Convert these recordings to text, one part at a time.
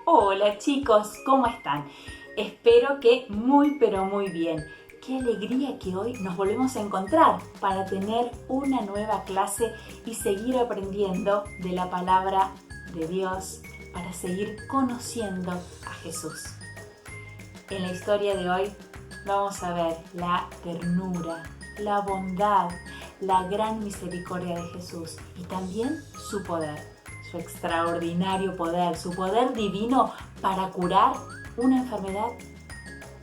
Hola chicos, ¿cómo están? Espero que muy pero muy bien. Qué alegría que hoy nos volvemos a encontrar para tener una nueva clase y seguir aprendiendo de la palabra de Dios, para seguir conociendo a Jesús. En la historia de hoy vamos a ver la ternura, la bondad, la gran misericordia de Jesús y también su poder, su extraordinario poder, su poder divino para curar una enfermedad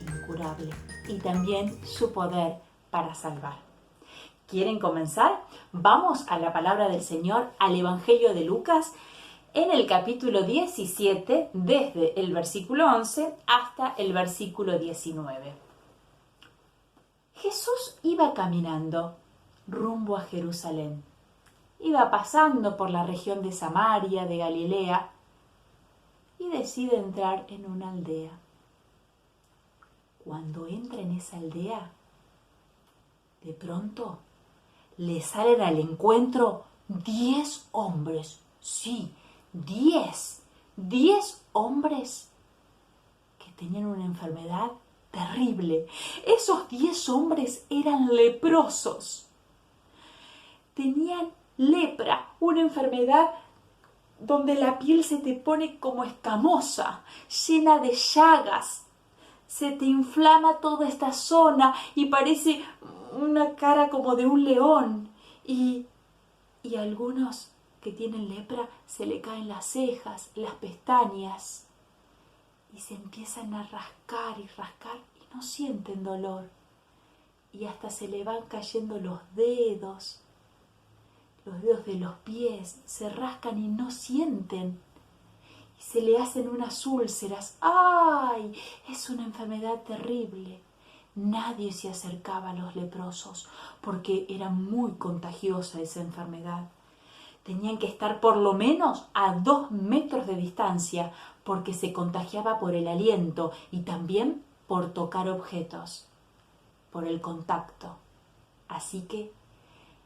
incurable y también su poder para salvar. ¿Quieren comenzar? Vamos a la palabra del Señor, al Evangelio de Lucas, en el capítulo 17, desde el versículo 11 hasta el versículo 19. Jesús iba caminando rumbo a Jerusalén. Iba pasando por la región de Samaria, de Galilea, y decide entrar en una aldea. Cuando entra en esa aldea, de pronto le salen al encuentro 10 hombres. Sí, 10 hombres que tenían una enfermedad terrible. Esos 10 hombres eran leprosos. Tenían lepra, una enfermedad donde la piel se te pone como escamosa, llena de llagas. Se te inflama toda esta zona y parece una cara como de un león. Y algunos que tienen lepra se le caen las cejas, las pestañas. Y se empiezan a rascar y no sienten dolor. Y hasta se le van cayendo los dedos de los pies, se rascan y no sienten. Y se le hacen unas úlceras. ¡Ay! Es una enfermedad terrible. Nadie se acercaba a los leprosos porque era muy contagiosa esa enfermedad. Tenían que estar por lo menos a 2 metros de distancia porque se contagiaba por el aliento y también por tocar objetos, por el contacto. Así que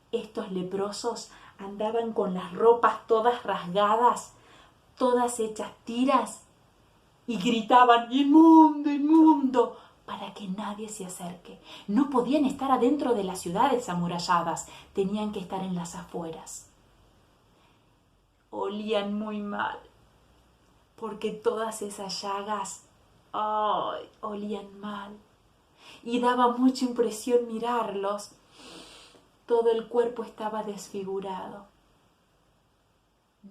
estos leprosos andaban con las ropas todas rasgadas, todas hechas tiras, y gritaban: ¡inmundo, inmundo!, para que nadie se acerque. No podían estar adentro de las ciudades amuralladas, tenían que estar en las afueras. Olían muy mal, porque todas esas llagas, olían mal. Y daba mucha impresión mirarlos. Todo el cuerpo estaba desfigurado.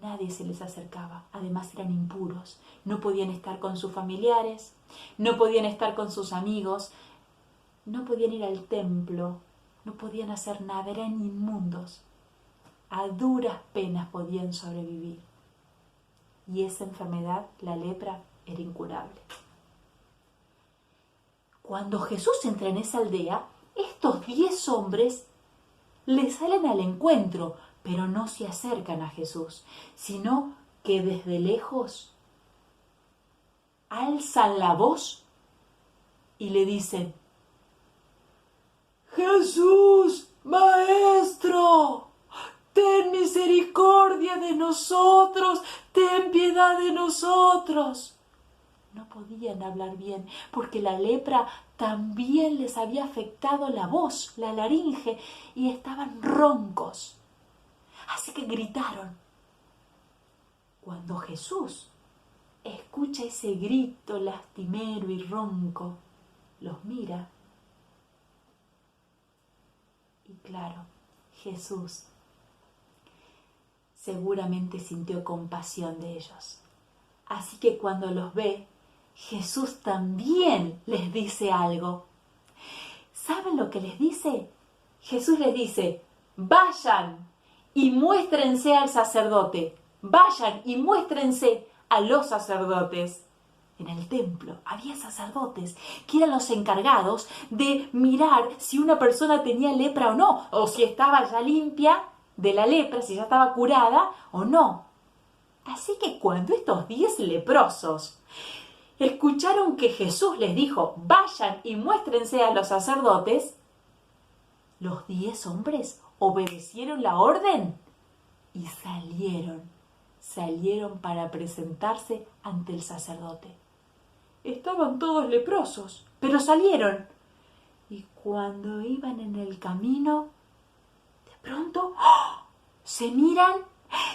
Nadie se les acercaba. Además eran impuros. No podían estar con sus familiares, no podían estar con sus amigos, no podían ir al templo, no podían hacer nada, eran inmundos. A duras penas podían sobrevivir. Y esa enfermedad, la lepra, era incurable. Cuando Jesús entra en esa aldea, estos 10 hombres le salen al encuentro, pero no se acercan a Jesús, sino que desde lejos alzan la voz y le dicen: ¡Jesús, Maestro! ¡Ten misericordia de nosotros! ¡Ten piedad de nosotros! No podían hablar bien porque la lepra también les había afectado la voz, la laringe, y estaban roncos. Así que gritaron. Cuando Jesús escucha ese grito lastimero y ronco, los mira. Y claro, Jesús seguramente sintió compasión de ellos. Así que cuando los ve, Jesús también les dice algo. ¿Saben lo que les dice? Jesús les dice: vayan y muéstrense al sacerdote. Vayan y muéstrense a los sacerdotes. En el templo había sacerdotes que eran los encargados de mirar si una persona tenía lepra o no, o si estaba ya limpia de la lepra, si ya estaba curada o no. Así que cuando estos 10 leprosos escucharon que Jesús les dijo: vayan y muéstrense a los sacerdotes, los 10 hombres obedecieron la orden y salieron salieron para presentarse ante el sacerdote. Estaban todos leprosos, pero salieron. Y cuando iban en el camino, de pronto se miran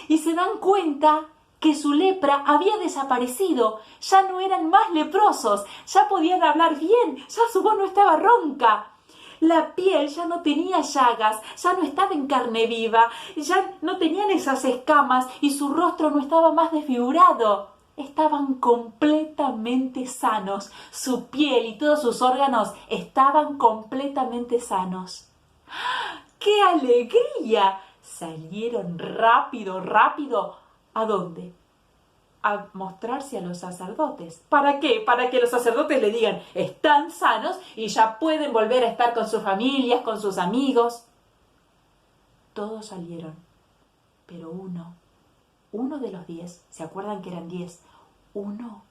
y se dan cuenta que su lepra había desaparecido. Ya no eran más leprosos, ya podían hablar bien, ya su voz no estaba ronca. La piel ya no tenía llagas, ya no estaba en carne viva, ya no tenían esas escamas y su rostro no estaba más desfigurado. Estaban completamente sanos, su piel y todos sus órganos estaban completamente sanos. ¡Qué alegría! Salieron rápido. ¿A dónde? A mostrarse a los sacerdotes. ¿Para qué? Para que los sacerdotes le digan, están sanos y ya pueden volver a estar con sus familias, con sus amigos. Todos salieron, pero uno de los 10, ¿se acuerdan que eran 10? Uno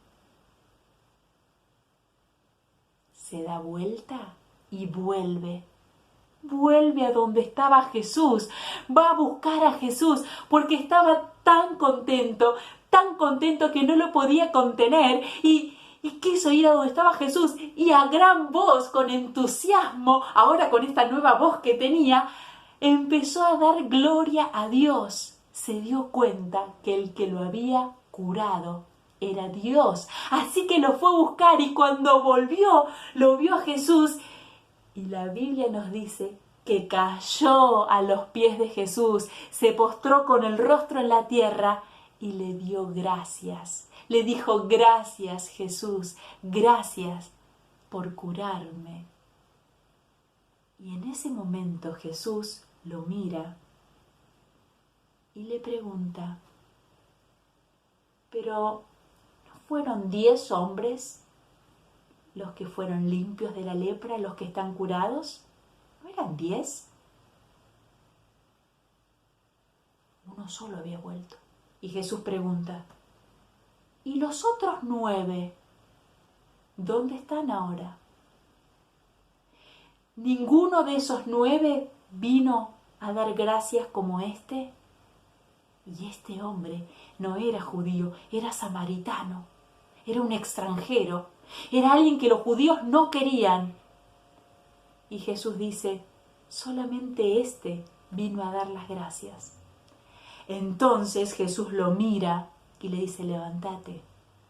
se da vuelta y vuelve a donde estaba Jesús, va a buscar a Jesús, porque estaba tan contento que no lo podía contener y quiso ir a donde estaba Jesús y a gran voz, con entusiasmo, ahora con esta nueva voz que tenía, empezó a dar gloria a Dios. Se dio cuenta que el que lo había curado era Dios, así que lo fue a buscar y cuando volvió, lo vio a Jesús. Y la Biblia nos dice que cayó a los pies de Jesús, se postró con el rostro en la tierra y le dio gracias. Le dijo, gracias Jesús, gracias por curarme. Y en ese momento Jesús lo mira y le pregunta, ¿pero no fueron 10 hombres los que fueron limpios de la lepra, los que están curados? ¿No eran 10? Uno solo había vuelto. Y Jesús pregunta, ¿y los otros 9? ¿Dónde están ahora? ¿Ninguno de esos 9 vino a dar gracias como este? Y este hombre no era judío, era samaritano, era un extranjero, era alguien que los judíos no querían. Y Jesús dice, solamente este vino a dar las gracias. Entonces Jesús lo mira y le dice, levántate,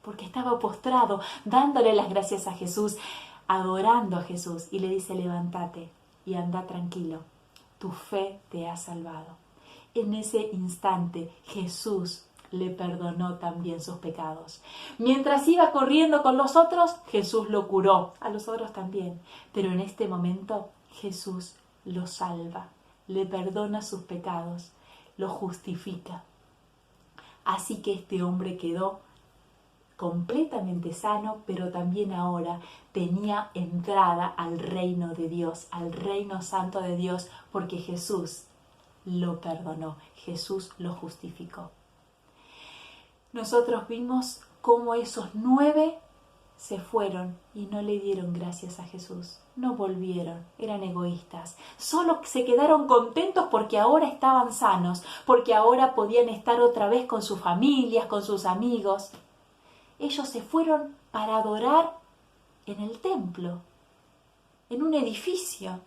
porque estaba postrado, dándole las gracias a Jesús, adorando a Jesús, y le dice, levántate y anda tranquilo, tu fe te ha salvado. En ese instante Jesús le perdonó también sus pecados. Mientras iba corriendo con los otros, Jesús lo curó, a los otros también. Pero en este momento Jesús lo salva, le perdona sus pecados, lo justifica. Así que este hombre quedó completamente sano, pero también ahora tenía entrada al reino de Dios, al reino santo de Dios, porque Jesús lo perdonó, Jesús lo justificó. Nosotros vimos cómo esos 9 se fueron y no le dieron gracias a Jesús, no volvieron, eran egoístas, solo se quedaron contentos porque ahora estaban sanos, porque ahora podían estar otra vez con sus familias, con sus amigos. Ellos se fueron para adorar en el templo, en un edificio,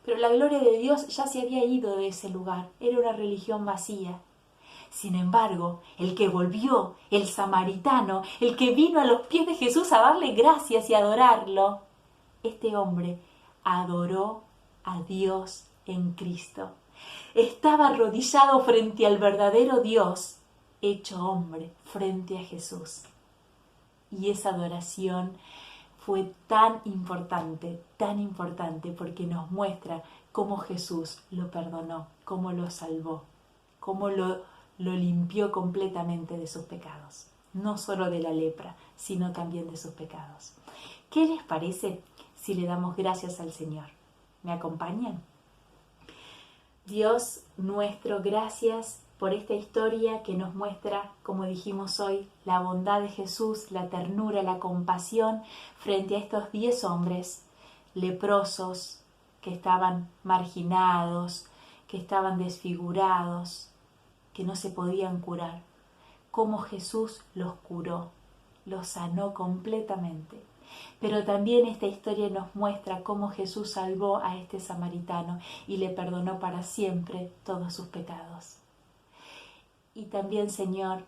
pero la gloria de Dios ya se había ido de ese lugar, era una religión vacía. Sin embargo, el que volvió, el samaritano, el que vino a los pies de Jesús a darle gracias y adorarlo, este hombre adoró a Dios en Cristo. Estaba arrodillado frente al verdadero Dios, hecho hombre, frente a Jesús. Y esa adoración fue tan importante porque nos muestra cómo Jesús lo perdonó, cómo lo salvó, cómo lo limpió completamente de sus pecados. No solo de la lepra, sino también de sus pecados. ¿Qué les parece si le damos gracias al Señor? ¿Me acompañan? Dios nuestro, gracias por esta historia que nos muestra, como dijimos hoy, la bondad de Jesús, la ternura, la compasión frente a estos 10 hombres leprosos que estaban marginados, que estaban desfigurados, que no se podían curar. cómo Jesús los curó, los sanó completamente. Pero también esta historia nos muestra cómo Jesús salvó a este samaritano y le perdonó para siempre todos sus pecados. Y también, Señor,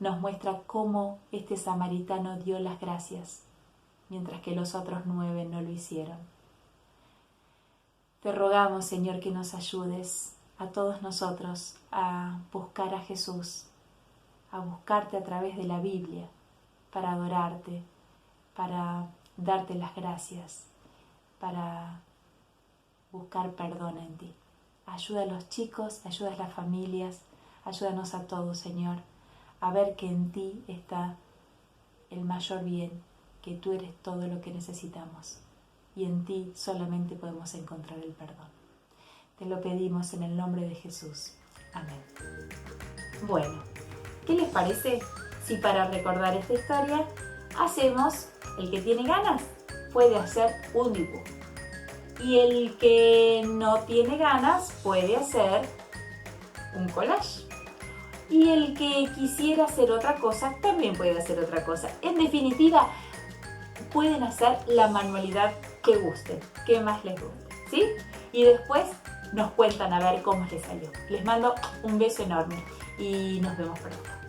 nos muestra cómo este samaritano dio las gracias, mientras que los otros 9 no lo hicieron. Te rogamos, Señor, que nos ayudes a todos nosotros a buscar a Jesús, a buscarte a través de la Biblia, para adorarte, para darte las gracias, para buscar perdón en ti. Ayuda a los chicos, ayuda a las familias, ayúdanos a todos, Señor, a ver que en ti está el mayor bien, que tú eres todo lo que necesitamos y en ti solamente podemos encontrar el perdón. Te lo pedimos en el nombre de Jesús. Amén. Bueno, ¿qué les parece si para recordar esta historia hacemos, el que tiene ganas puede hacer un dibujo y el que no tiene ganas puede hacer un collage? Y el que quisiera hacer otra cosa también puede hacer otra cosa. En definitiva, pueden hacer la manualidad que gusten, que más les guste, ¿sí? Y después nos cuentan a ver cómo les salió. Les mando un beso enorme y nos vemos pronto.